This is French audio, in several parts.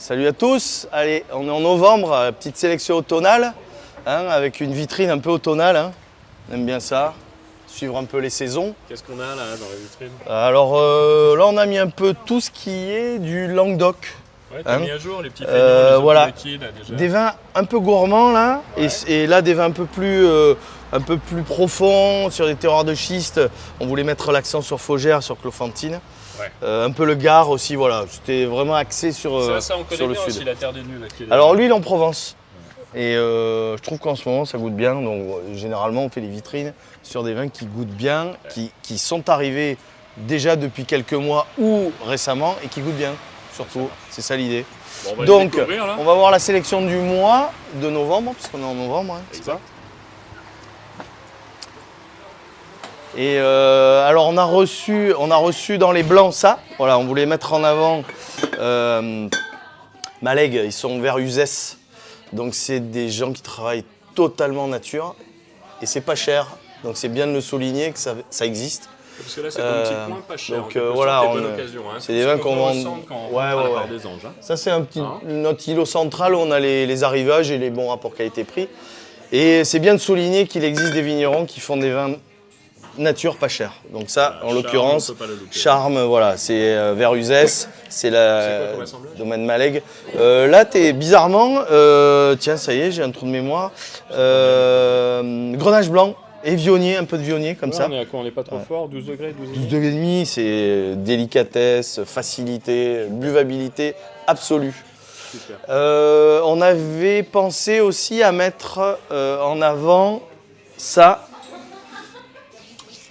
Salut à tous, allez, on est en novembre, petite sélection automnale, hein, avec une vitrine un peu automnale, hein. On aime bien ça, suivre un peu les saisons. Qu'est-ce qu'on a là dans la vitrine? Alors là on a mis un peu tout ce qui est du Languedoc. Ouais, t'as mis à jour les petits feignants, les voilà. liquides, là, déjà. Des vins un peu gourmands là, ouais. et là des vins un peu plus profonds, sur des terroirs de schiste. On voulait mettre l'accent sur Faugère, sur Clofantine. Ouais. Un peu le Gard aussi, voilà. C'était vraiment axé sur, ça, on connaît sur le bien sud. aussi la terre des nuls. Alors l'huile en Provence. Ouais. Et je trouve qu'en ce moment ça goûte bien. Donc généralement on fait des vitrines sur des vins qui goûtent bien, ouais. qui sont arrivés déjà depuis quelques mois ou récemment et qui goûtent bien. Surtout, c'est ça l'idée. Bon, donc on va voir la sélection du mois de novembre, puisqu'on est en novembre, hein, c'est ça. Et alors on a reçu dans les blancs ça, voilà, on voulait mettre en avant Malègue, ils sont vers Uzès, donc c'est des gens qui travaillent totalement nature et c'est pas cher, donc c'est bien de le souligner que ça existe. Parce que là c'est un petit coin pas cher, donc voilà, c'est des vins qu'on vend. Ouais. Des anges, hein. Ça c'est un petit notre îlot central où on a les arrivages et les bons rapports qualité-prix. Et c'est bien de souligner qu'il existe des vignerons qui font des vins nature pas cher. Donc ça, en l'occurrence, Charme, voilà, c'est vers Uzès, c'est la domaine Malègue. Là, t'es bizarrement, tiens, ça y est, j'ai un trou de mémoire. Grenache blanc et vionnier, un peu de vionnier comme ça. On est à quoi? On n'est pas trop fort, 12 degrés, 12 degrés et demi, c'est délicatesse, facilité, buvabilité absolue. Super. On avait pensé aussi à mettre en avant ça.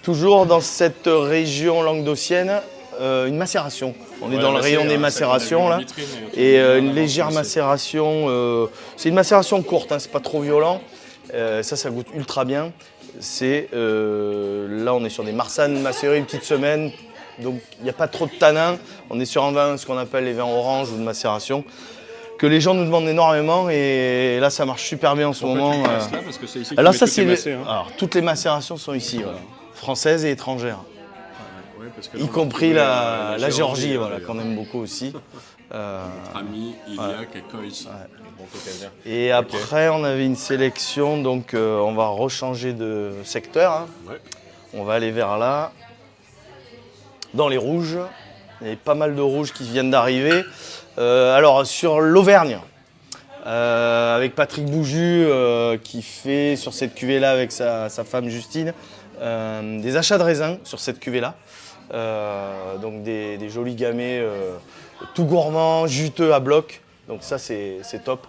Toujours dans cette région languedocienne, une macération. On est dans le rayon des macérations là. Et une légère macération, c'est une macération courte, hein, c'est pas trop violent. Ça goûte ultra bien. Là on est sur des marsannes macérées une petite semaine, donc il n'y a pas trop de tanin. On est sur un vin, ce qu'on appelle les vins oranges ou de macération, que les gens nous demandent énormément et là ça marche super bien en ce moment. Là, parce que c'est ici alors ça c'est alors toutes les macérations sont ici, voilà. Françaises et étrangères, parce que y compris la Géorgie, voilà, qu'on aime beaucoup aussi. Notre ami Iliak et Koïs. Et après on avait une sélection, donc on va rechanger de secteur, hein. Ouais. On va aller vers là, dans les rouges. Il y a pas mal de rouges qui viennent d'arriver. Alors sur l'Auvergne, avec Patrick Bouju qui fait sur cette cuvée là avec sa femme Justine des achats de raisins sur cette cuvée là. Donc des jolis gamets tout gourmands, juteux à bloc. Donc ça c'est top.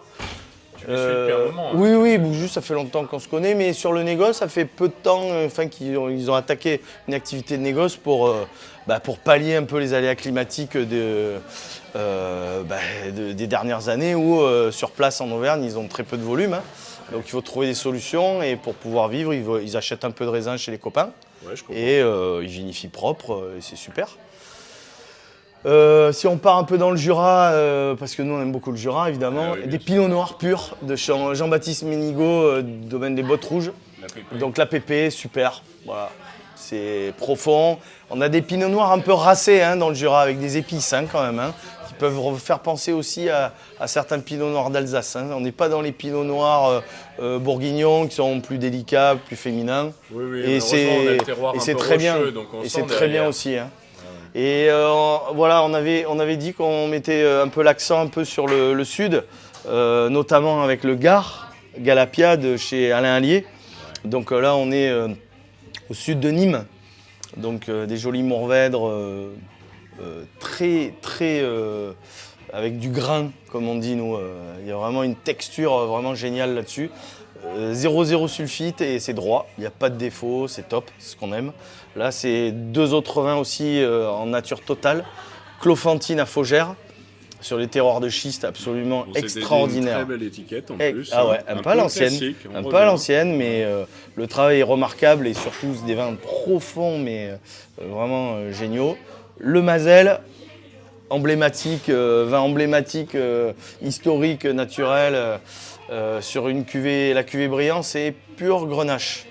Tu les suis depuis un moment, hein. Oui, Bouju, ça fait longtemps qu'on se connaît, mais sur le négoce, ça fait peu de temps qu'ils ont attaqué une activité de négoce pour pallier un peu les aléas climatiques des dernières années où sur place en Auvergne, ils ont très peu de volume. Hein. Donc il faut trouver des solutions et pour pouvoir vivre, ils achètent un peu de raisin chez les copains. Ouais, je comprends. Et ils vinifient propre et c'est super. Si on part un peu dans le Jura, parce que nous on aime beaucoup le Jura évidemment, des pinots noirs purs de Jean-Baptiste Ménigaud, domaine des Bottes Rouges. Donc la pépé, super, voilà. C'est profond. On a des pinots noirs un peu racés hein, dans le Jura avec des épices hein, quand même, hein, qui peuvent faire penser aussi à certains pinots noirs d'Alsace. Hein. On n'est pas dans les pinots noirs bourguignons qui sont plus délicats, plus féminins. Oui, et c'est très bien. Et c'est très bien aussi. Hein. Et voilà, on avait dit qu'on mettait un peu l'accent un peu sur le sud, notamment avec le Gard, Galapia de chez Alain Allier. Ouais. Donc là, on est au sud de Nîmes, donc des jolis Mourvèdres très avec du grain, comme on dit nous. Il y a vraiment une texture vraiment géniale là-dessus. 0,0 sulfite et c'est droit, il n'y a pas de défaut, c'est top, c'est ce qu'on aime. Là, c'est deux autres vins aussi en nature totale. Clofantine à Faugère, sur les terroirs de schiste absolument extraordinaire. Une très belle étiquette en plus. Ah ouais, un peu à l'ancienne, mais le travail est remarquable et surtout des vins profonds, mais vraiment géniaux. Le Mazel, emblématique, vin emblématique, historique, naturel. Sur la cuvée Briand, c'est pur grenache.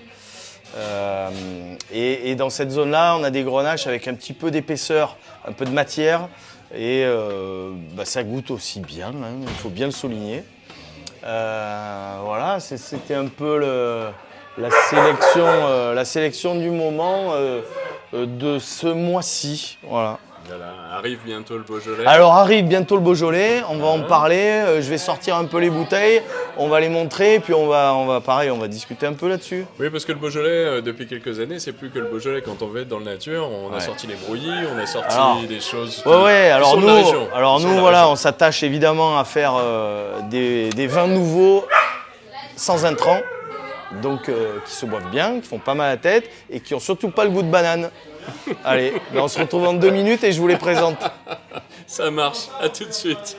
Et dans cette zone-là, on a des grenaches avec un petit peu d'épaisseur, un peu de matière, Et ça goûte aussi bien, hein, il faut bien le souligner. Voilà, c'était un peu la sélection du moment de ce mois-ci. Voilà. Voilà, arrive bientôt le Beaujolais. Alors arrive bientôt le Beaujolais, on va en parler, je vais sortir un peu les bouteilles, on va les montrer, puis on va discuter un peu là-dessus. Oui, parce que le Beaujolais, depuis quelques années, c'est plus que le Beaujolais. Quand on veut être dans le nature, on a sorti les brouillis, on a sorti des choses qui alors sont de la région. Alors nous, voilà, on s'attache évidemment à faire des vins nouveaux, sans intrants, donc qui se boivent bien, qui font pas mal à la tête, et qui ont surtout pas le goût de banane. Allez, on se retrouve dans 2 minutes et je vous les présente. Ça marche, à tout de suite.